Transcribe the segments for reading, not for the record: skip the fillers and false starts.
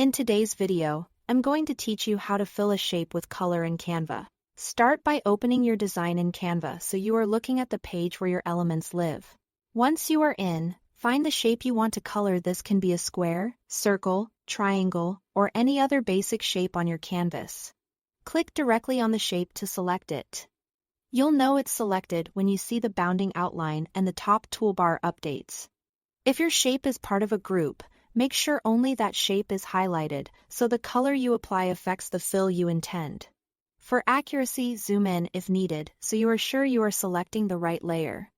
In today's video, I'm going to teach you how to fill a shape with color in Canva. Start by opening your design in Canva so you are looking at the page where your elements live. Once you are in, find the shape you want to color. This can be a square, circle, triangle, or any other basic shape on your canvas. Click directly on the shape to select it. You'll know it's selected when you see the bounding outline and the top toolbar updates. If your shape is part of a group, make sure only that shape is highlighted so the color you apply affects the fill you intend. For accuracy, zoom in if needed so you are sure you are selecting the right layer.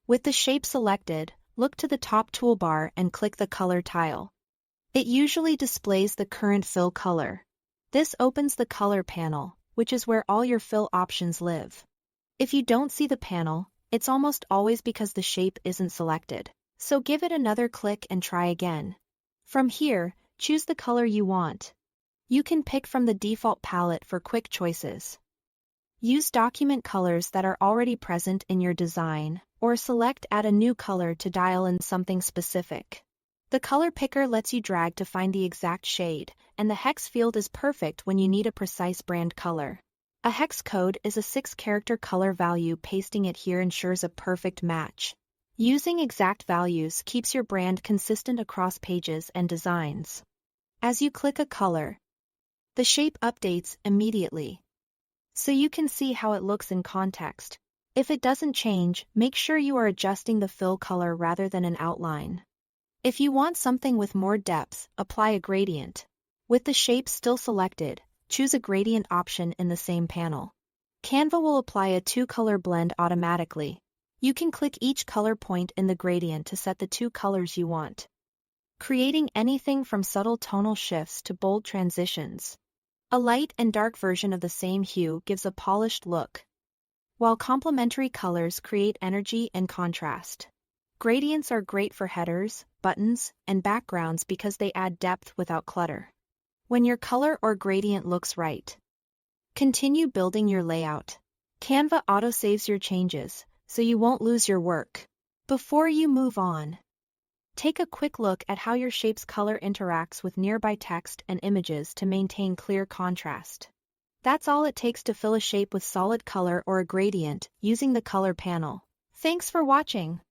With the shape selected, look to the top toolbar and click the color tile. It usually displays the current fill color. This opens the color panel, which is where all your fill options live. If you don't see the panel, it's almost always because the shape isn't selected. So give it another click and try again. From here, choose the color you want. You can pick from the default palette for quick choices. Use document colors that are already present in your design, or select Add a new color to dial in something specific. The color picker lets you drag to find the exact shade, and the hex field is perfect when you need a precise brand color. A hex code is a 6-character color value. Pasting it here ensures a perfect match. Using exact values keeps your brand consistent across pages and designs. As you click a color, the shape updates immediately, so you can see how it looks in context. If it doesn't change, make sure you are adjusting the fill color rather than an outline. If you want something with more depth, apply a gradient. With the shape still selected, choose a gradient option in the same panel. Canva will apply a 2-color blend automatically. You can click each color point in the gradient to set the 2 colors you want, creating anything from subtle tonal shifts to bold transitions. A light and dark version of the same hue gives a polished look, while complementary colors create energy and contrast. Gradients are great for headers, buttons, and backgrounds because they add depth without clutter. When your color or gradient looks right, continue building your layout. Canva autosaves your changes, so you won't lose your work. Before you move on, take a quick look at how your shape's color interacts with nearby text and images to maintain clear contrast. That's all it takes to fill a shape with solid color or a gradient using the color panel. Thanks for watching.